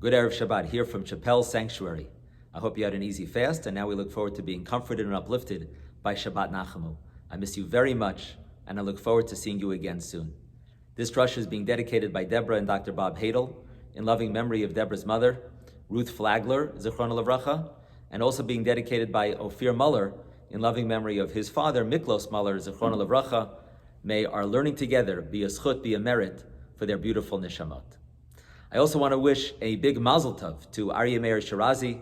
Good Erev Shabbat here from Chappell Sanctuary. I hope you had an easy fast, and now we look forward to being comforted and uplifted by Shabbat Nachamu. I miss you very much, and I look forward to seeing you again soon. This Drasha is being dedicated by Deborah and Dr. Bob Hadel in loving memory of Deborah's mother, Ruth Flagler, Zichrona Levracha, and also being dedicated by Ophir Muller in loving memory of his father, Miklos Muller, Zichrona Levracha. May our learning together be a schut, be a merit for their beautiful nishamot. I also want to wish a big mazel tov to Aryeh Meir Shirazi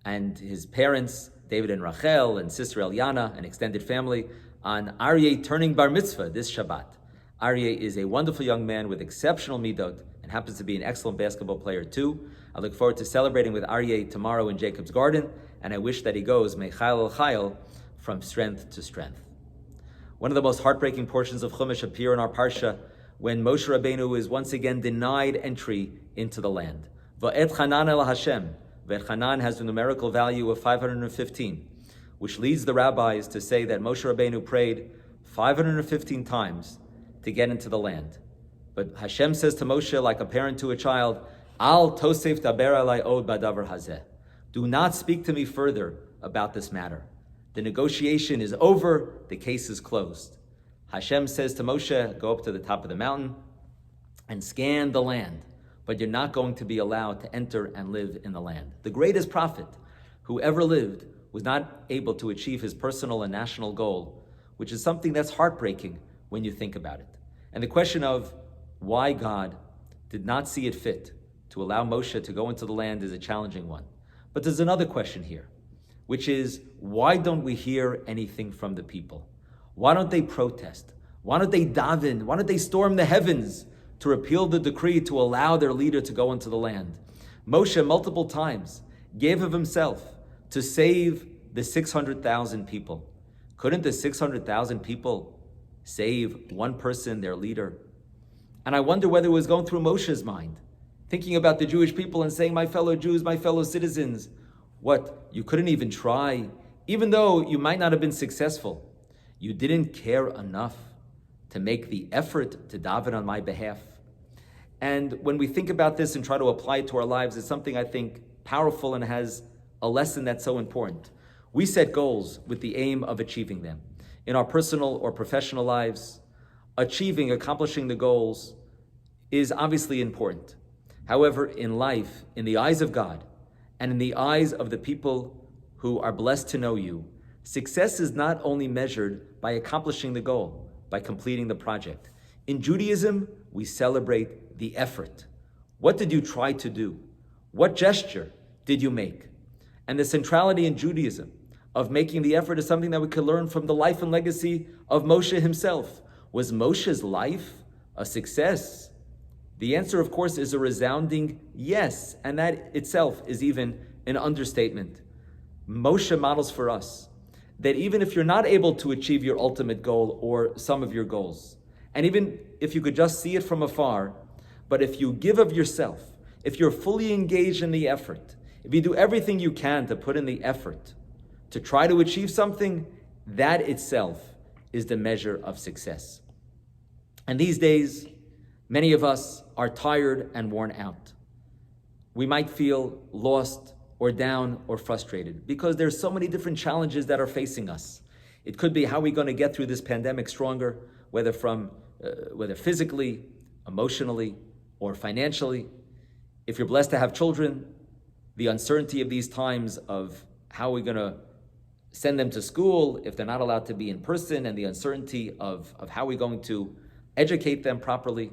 and his parents, David and Rachel, and sister Eliana, and extended family, on Aryeh turning bar mitzvah this Shabbat. Aryeh is a wonderful young man with exceptional midot and happens to be an excellent basketball player too. I look forward to celebrating with Aryeh tomorrow in Jacob's Garden, and I wish that he goes mechayil el chayil, from strength to strength. One of the most heartbreaking portions of Chumash appear in our parsha when Moshe Rabbeinu is once again denied entry into the land. Va'et Chanan el Hashem. Va'et Chanan has a numerical value of 515, which leads the rabbis to say that Moshe Rabbeinu prayed 515 times to get into the land. But Hashem says to Moshe, like a parent to a child, Al tosef daber alai od badavar hazeh. Do not speak to me further about this matter. The negotiation is over, the case is closed. Hashem says to Moshe, go up to the top of the mountain and scan the land, but you're not going to be allowed to enter and live in the land. The greatest prophet who ever lived was not able to achieve his personal and national goal, which is something that's heartbreaking when you think about it. And the question of why God did not see it fit to allow Moshe to go into the land is a challenging one. But there's another question here, which is, why don't we hear anything from the people? Why don't they protest? Why don't they daven? Why don't they storm the heavens to repeal the decree to allow their leader to go into the land? Moshe multiple times gave of himself to save the 600,000 people. Couldn't the 600,000 people save one person, their leader? And I wonder whether it was going through Moshe's mind, thinking about the Jewish people and saying, my fellow Jews, my fellow citizens, what, you couldn't even try? Even though you might not have been successful, you didn't care enough to make the effort to daven on my behalf. And when we think about this and try to apply it to our lives, it's something I think powerful and has a lesson that's so important. We set goals with the aim of achieving them. In our personal or professional lives, accomplishing the goals is obviously important. However, in life, in the eyes of God, and in the eyes of the people who are blessed to know you, success is not only measured by accomplishing the goal, by completing the project. In Judaism, we celebrate the effort. What did you try to do? What gesture did you make? And the centrality in Judaism of making the effort is something that we can learn from the life and legacy of Moshe himself. Was Moshe's life a success? The answer, of course, is a resounding yes, and that itself is even an understatement. Moshe models for us that even if you're not able to achieve your ultimate goal or some of your goals, and even if you could just see it from afar, but if you give of yourself, if you're fully engaged in the effort, if you do everything you can to put in the effort to try to achieve something, that itself is the measure of success. And these days, many of us are tired and worn out. We might feel lost or down or frustrated because there's so many different challenges that are facing us. It could be how we're going to get through this pandemic stronger, whether physically, emotionally, or financially. If you're blessed to have children, the uncertainty of these times of how we're going to send them to school if they're not allowed to be in person, and the uncertainty of how we're going to educate them properly.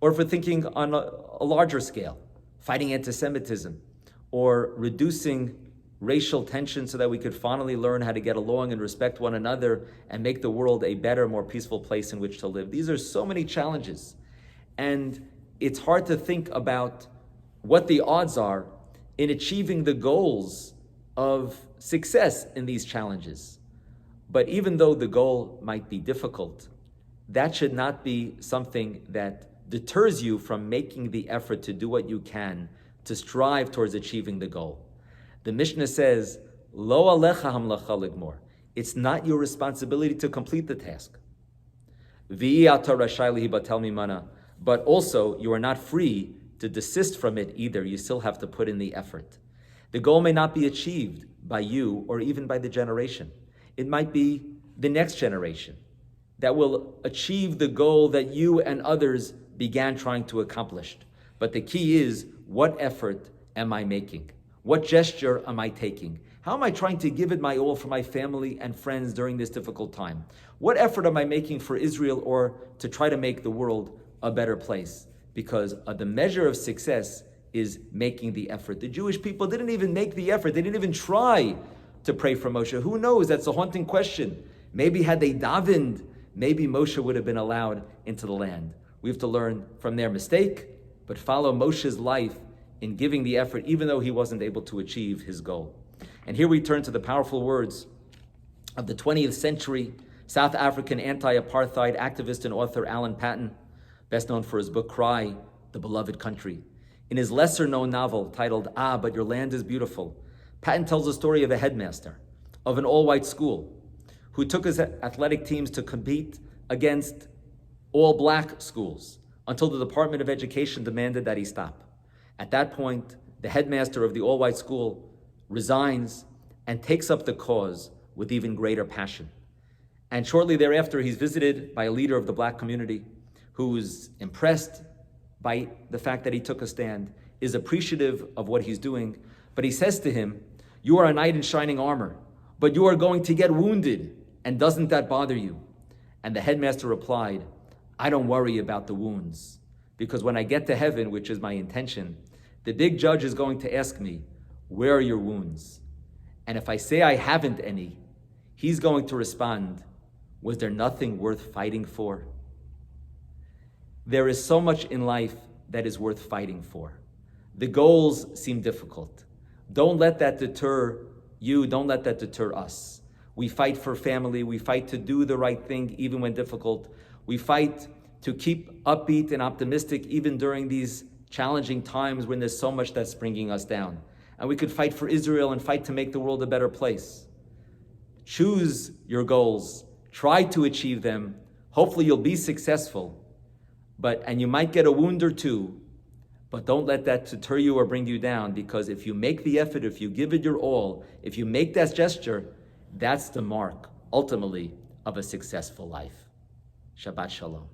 Or if we're thinking on a larger scale, fighting anti-Semitism, or reducing racial tension so that we could finally learn how to get along and respect one another and make the world a better, more peaceful place in which to live. These are so many challenges. And it's hard to think about what the odds are in achieving the goals of success in these challenges. But even though the goal might be difficult, that should not be something that deters you from making the effort to do what you can to strive towards achieving the goal. The Mishnah says, Lo alecha hamlacha ligmor. It's not your responsibility to complete the task. V'i ata rashai lihibatel mimana. But also, you are not free to desist from it either. You still have to put in the effort. The goal may not be achieved by you or even by the generation. It might be the next generation that will achieve the goal that you and others began trying to accomplish. But the key is, what effort am I making? What gesture am I taking? How am I trying to give it my all for my family and friends during this difficult time? What effort am I making for Israel or to try to make the world a better place? Because the measure of success is making the effort. The Jewish people didn't even make the effort. They didn't even try to pray for Moshe. Who knows? That's a haunting question. Maybe had they davened, maybe Moshe would have been allowed into the land. We have to learn from their mistake, but follow Moshe's life in giving the effort, even though he wasn't able to achieve his goal. And here we turn to the powerful words of the 20th century South African anti-apartheid activist and author Alan Paton, best known for his book Cry, The Beloved Country. In his lesser-known novel titled Ah, But Your Land is Beautiful, Paton tells the story of a headmaster of an all-white school who took his athletic teams to compete against all-black schools until the Department of Education demanded that he stop. At that point, the headmaster of the all-white school resigns and takes up the cause with even greater passion. And shortly thereafter, he's visited by a leader of the black community who's impressed by the fact that he took a stand, is appreciative of what he's doing, but he says to him, "You are a knight in shining armor, but you are going to get wounded, and doesn't that bother you?" And the headmaster replied, "I don't worry about the wounds, because when I get to heaven, which is my intention, the big judge is going to ask me, 'Where are your wounds?' And if I say I haven't any, he's going to respond, 'Was there nothing worth fighting for?'" There is so much in life that is worth fighting for. The goals seem difficult. Don't let that deter you. Don't let that deter us. We fight for family. We fight to do the right thing even when difficult. We fight to keep upbeat and optimistic even during these challenging times when there's so much that's bringing us down. And we could fight for Israel and fight to make the world a better place. Choose your goals. Try to achieve them. Hopefully you'll be successful. And you might get a wound or two, but don't let that deter you or bring you down, because if you make the effort, if you give it your all, if you make that gesture, that's the mark, ultimately, of a successful life. Shabbat Shalom.